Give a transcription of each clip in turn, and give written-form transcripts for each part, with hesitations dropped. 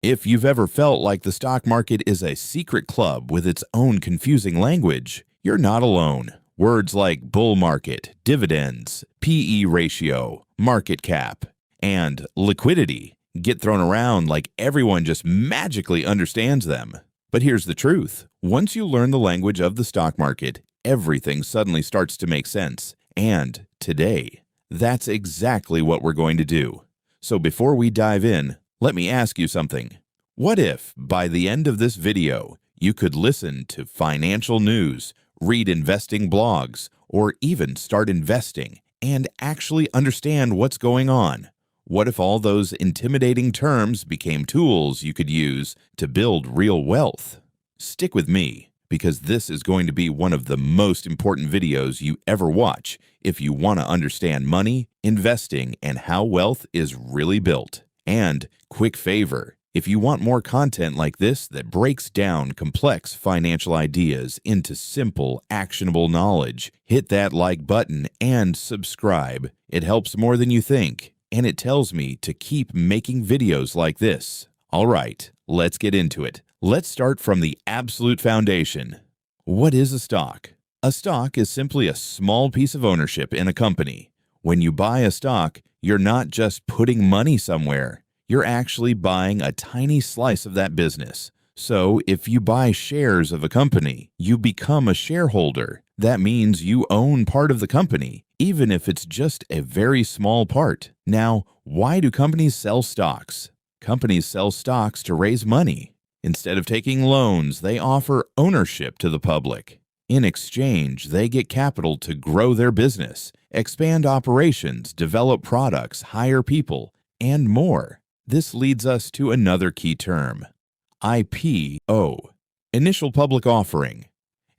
If you've ever felt like the stock market is a secret club with its own confusing language, you're not alone. Words like bull market, dividends, PE ratio, market cap, and liquidity get thrown around like everyone just magically understands them. But here's the truth. Once you learn the language of the stock market, everything suddenly starts to make sense. And today, that's exactly what we're going to do. So before we dive in, let me ask you something. What if, by the end of this video, you could listen to financial news, read investing blogs, or even start investing and actually understand what's going on? What if all those intimidating terms became tools you could use to build real wealth? Stick with me, because this is going to be one of the most important videos you ever watch if you want to understand money, investing, and how wealth is really built. And quick favor, if you want more content like this that breaks down complex financial ideas into simple, actionable knowledge, hit that like button and subscribe. It helps more than you think, and it tells me to keep making videos like this. All right, let's get into it. Let's start from the absolute foundation. What is a stock? A stock is simply a small piece of ownership in a company. When you buy a stock, you're not just putting money somewhere. You're actually buying a tiny slice of that business. So if you buy shares of a company, you become a shareholder. That means you own part of the company, even if it's just a very small part. Now, why do companies sell stocks? Companies sell stocks to raise money. Instead of taking loans, they offer ownership to the public. In exchange, they get capital to grow their business, expand operations, develop products, hire people, and more. This leads us to another key term, IPO, initial public offering.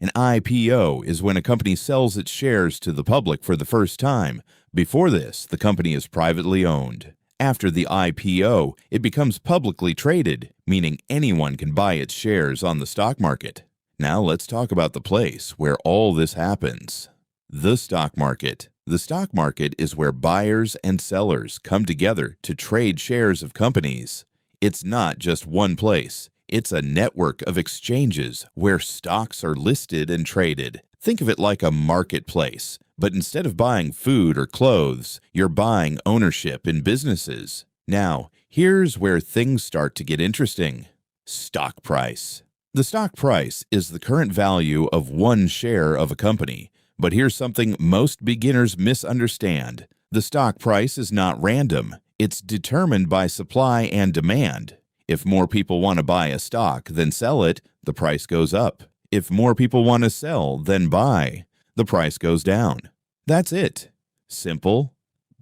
An IPO is when a company sells its shares to the public for the first time. Before this, the company is privately owned. After the IPO, it becomes publicly traded, meaning anyone can buy its shares on the stock market. Now let's talk about the place where all this happens. The stock market. The stock market is where buyers and sellers come together to trade shares of companies. It's not just one place. It's a network of exchanges where stocks are listed and traded. Think of it like a marketplace, but instead of buying food or clothes, you're buying ownership in businesses. Now, here's where things start to get interesting. Stock price. The stock price is the current value of one share of a company. But here's something most beginners misunderstand. The stock price is not random. It's determined by supply and demand. If more people want to buy a stock than sell it, the price goes up. If more people want to sell than buy, the price goes down. That's it. Simple,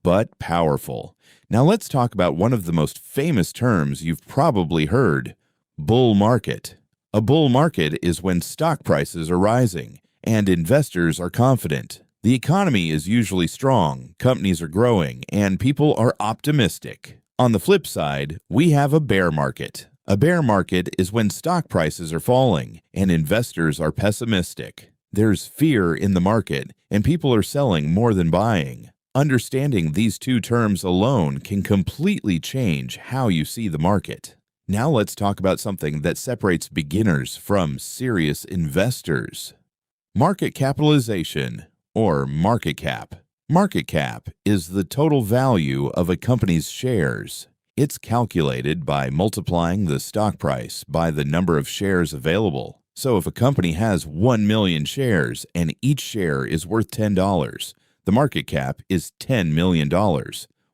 but powerful. Now let's talk about one of the most famous terms you've probably heard, bull market. A bull market is when stock prices are rising and investors are confident. The economy is usually strong, companies are growing, and people are optimistic. On the flip side, we have a bear market. A bear market is when stock prices are falling and investors are pessimistic. There's fear in the market, and people are selling more than buying. Understanding these two terms alone can completely change how you see the market. Now let's talk about something that separates beginners from serious investors. Market capitalization, or market cap. Market cap is the total value of a company's shares. It's calculated by multiplying the stock price by the number of shares available. So if a company has 1 million shares and each share is worth $10, the market cap is $10 million.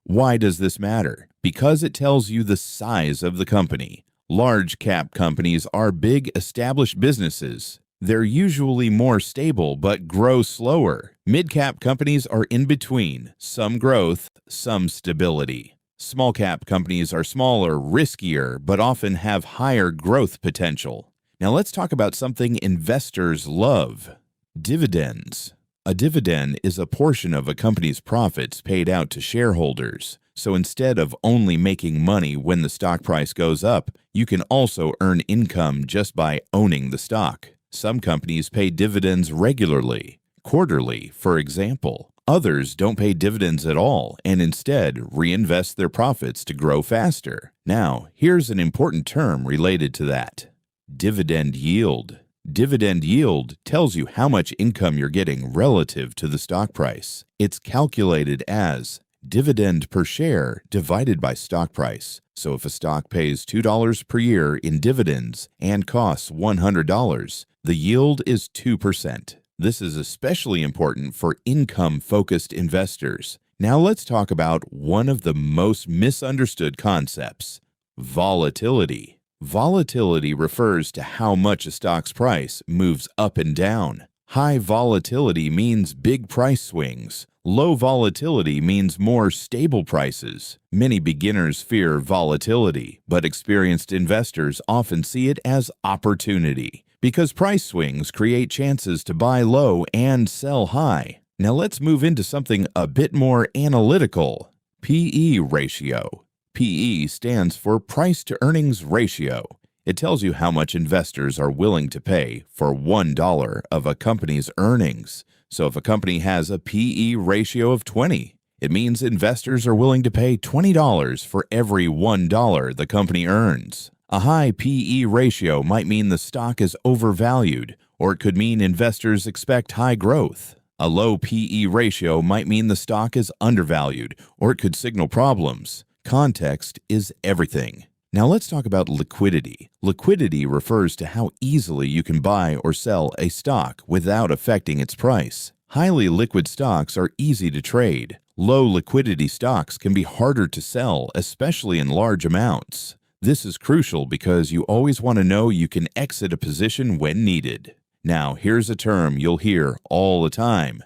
Why does this matter? Because it tells you the size of the company. Large cap companies are big established businesses. They're usually more stable but grow slower. Mid-cap companies are in between, some growth, some stability. Small-cap companies are smaller, riskier, but often have higher growth potential. Now let's talk about something investors love, dividends. A dividend is a portion of a company's profits paid out to shareholders. So instead of only making money when the stock price goes up, you can also earn income just by owning the stock. Some companies pay dividends regularly, quarterly, for example. Others don't pay dividends at all and instead reinvest their profits to grow faster. Now, here's an important term related to that: dividend yield. Dividend yield tells you how much income you're getting relative to the stock price. It's calculated as dividend per share divided by stock price. So if a stock pays $2 per year in dividends and costs $100, the yield is 2%. This is especially important for income-focused investors. Now let's talk about one of the most misunderstood concepts: volatility. Volatility refers to how much a stock's price moves up and down. High volatility means big price swings. Low volatility means more stable prices. Many beginners fear volatility, but experienced investors often see it as opportunity because price swings create chances to buy low and sell high. Now let's move into something a bit more analytical: P/E ratio. P/E stands for price to earnings ratio. It tells you how much investors are willing to pay for $1 of a company's earnings. So if a company has a P/E ratio of 20, it means investors are willing to pay $20 for every $1 the company earns. A high P/E ratio might mean the stock is overvalued, or it could mean investors expect high growth. A low P/E ratio might mean the stock is undervalued, or it could signal problems. Context is everything. Now let's talk about liquidity. Liquidity refers to how easily you can buy or sell a stock without affecting its price. Highly liquid stocks are easy to trade. Low liquidity stocks can be harder to sell, especially in large amounts. This is crucial because you always want to know you can exit a position when needed. Now here's a term you'll hear all the time: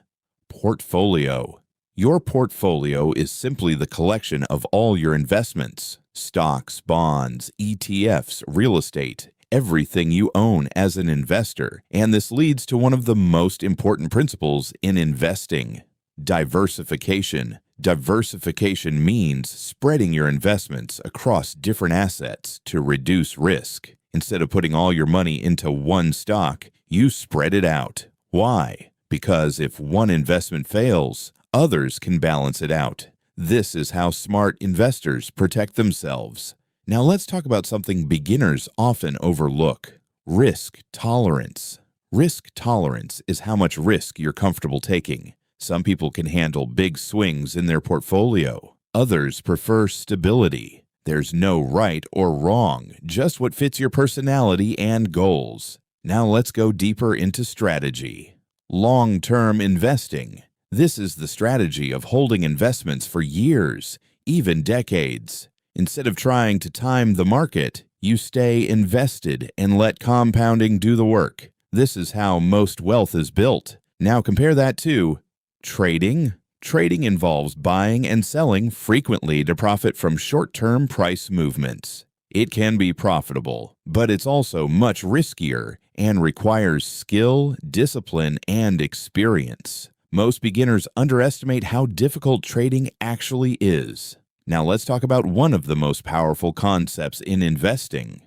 portfolio. Your portfolio is simply the collection of all your investments: stocks, bonds, ETFs, real estate, everything you own as an investor. And this leads to one of the most important principles in investing: diversification. Diversification means spreading your investments across different assets to reduce risk. Instead of putting all your money into one stock, you spread it out. Why? Because if one investment fails, others can balance it out. This is how smart investors protect themselves. Now let's talk about something beginners often overlook: risk tolerance. Risk tolerance is how much risk you're comfortable taking. Some people can handle big swings in their portfolio. Others prefer stability. There's no right or wrong, just what fits your personality and goals. Now let's go deeper into strategy. Long-term investing. This is the strategy of holding investments for years, even decades. Instead of trying to time the market, you stay invested and let compounding do the work. This is how most wealth is built. Now compare that to trading. Trading involves buying and selling frequently to profit from short-term price movements. It can be profitable, but it's also much riskier and requires skill, discipline, and experience. Most beginners underestimate how difficult trading actually is. Now let's talk about one of the most powerful concepts in investing: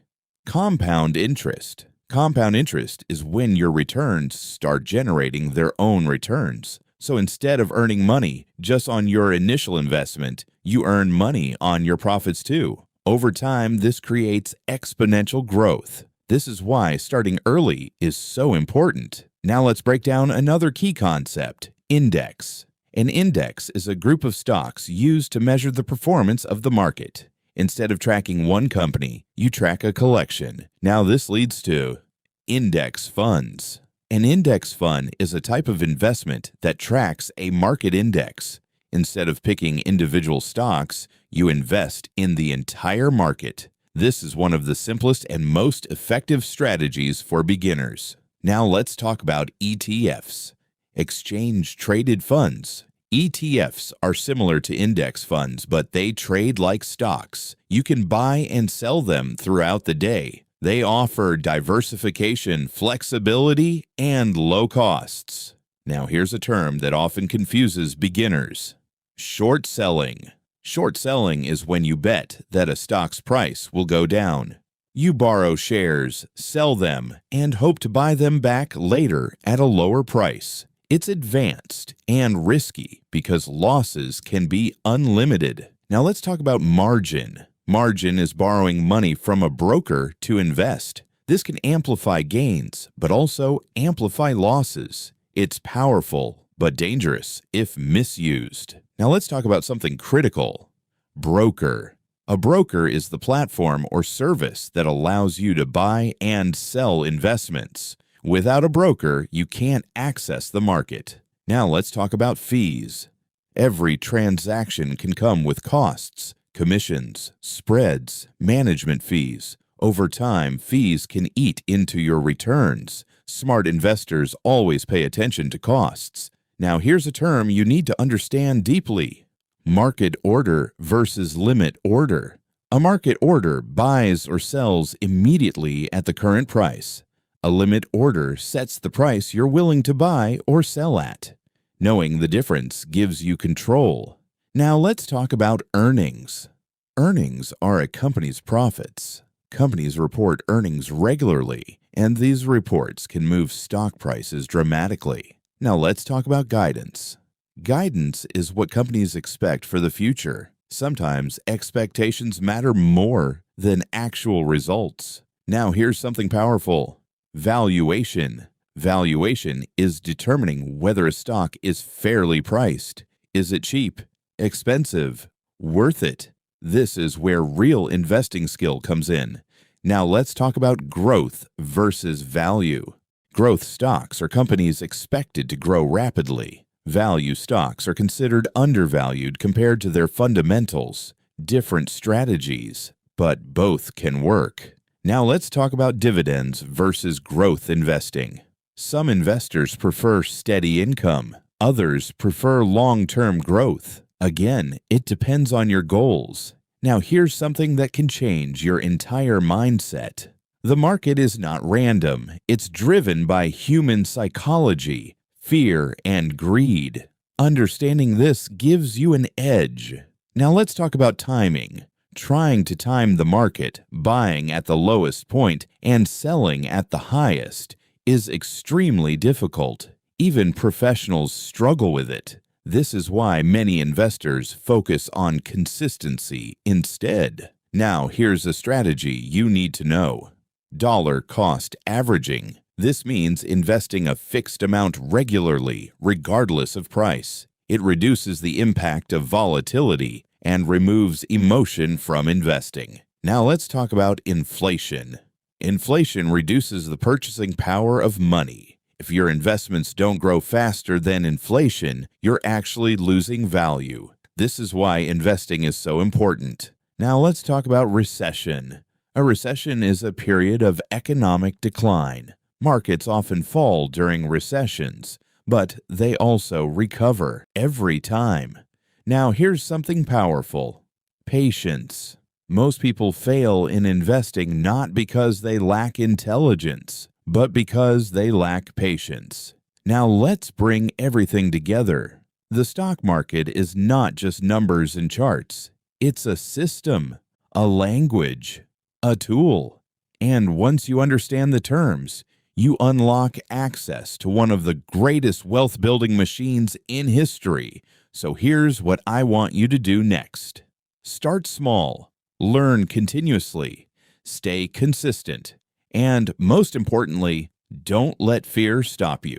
compound interest. Compound interest is when your returns start generating their own returns. So instead of earning money just on your initial investment, you earn money on your profits too. Over time, this creates exponential growth. This is why starting early is so important. Now let's break down another key concept: index. An index is a group of stocks used to measure the performance of the market. Instead of tracking one company, you track a collection. Now this leads to index funds. An index fund is a type of investment that tracks a market index. Instead of picking individual stocks, you invest in the entire market. This is one of the simplest and most effective strategies for beginners. Now let's talk about ETFs, exchange-traded funds. ETFs are similar to index funds, but they trade like stocks. You can buy and sell them throughout the day. They offer diversification, flexibility, and low costs. Now here's a term that often confuses beginners: short selling. Short selling is when you bet that a stock's price will go down. You borrow shares, sell them, and hope to buy them back later at a lower price. It's advanced and risky because losses can be unlimited. Now let's talk about margin. Margin is borrowing money from a broker to invest. This can amplify gains, but also amplify losses. It's powerful, but dangerous if misused. Now let's talk about something critical. Broker. A broker is the platform or service that allows you to buy and sell investments. Without a broker, you can't access the market. Now let's talk about fees. Every transaction can come with costs, commissions, spreads, management fees. Over time, fees can eat into your returns. Smart investors always pay attention to costs. Now here's a term you need to understand deeply. Market order versus limit order. A market order buys or sells immediately at the current price. A limit order sets the price you're willing to buy or sell at. Knowing the difference gives you control. Now let's talk about earnings. Earnings are a company's profits. Companies report earnings regularly, and these reports can move stock prices dramatically. Now let's talk about guidance. Guidance is what companies expect for the future. Sometimes expectations matter more than actual results. Now here's something powerful. Valuation. Valuation is determining whether a stock is fairly priced. Is it cheap, expensive, worth it? This is where real investing skill comes in. Now let's talk about growth versus value. Growth stocks are companies expected to grow rapidly. Value stocks are considered undervalued compared to their fundamentals. Different strategies, but both can work. Now let's talk about dividends versus growth investing. Some investors prefer steady income. Others prefer long-term growth. Again, it depends on your goals. Now here's something that can change your entire mindset. The market is not random. It's driven by human psychology, fear, and greed. Understanding this gives you an edge. Now let's talk about timing. Trying to time the market, buying at the lowest point and selling at the highest, is extremely difficult. Even professionals struggle with it. This is why many investors focus on consistency instead. Now here's a strategy you need to know. Dollar cost averaging. This means investing a fixed amount regularly, regardless of price. It reduces the impact of volatility and removes emotion from investing. Now let's talk about inflation. Inflation reduces the purchasing power of money. If your investments don't grow faster than inflation, you're actually losing value. This is why investing is so important. Now let's talk about recession. A recession is a period of economic decline. Markets often fall during recessions, but they also recover every time. Now here's something powerful. Patience. Most people fail in investing not because they lack intelligence, but because they lack patience. Now let's bring everything together. The stock market is not just numbers and charts. It's a system, a language, a tool. And once you understand the terms, you unlock access to one of the greatest wealth-building machines in history. So here's what I want you to do next. Start small, learn continuously, stay consistent, and most importantly, don't let fear stop you.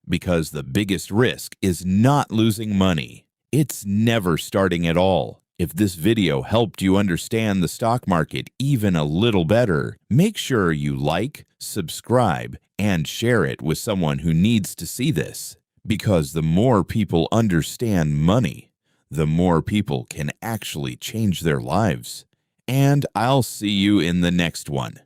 Because the biggest risk is not losing money. It's never starting at all. If this video helped you understand the stock market even a little better, make sure you like, subscribe, and share it with someone who needs to see this. Because the more people understand money, the more people can actually change their lives. And I'll see you in the next one.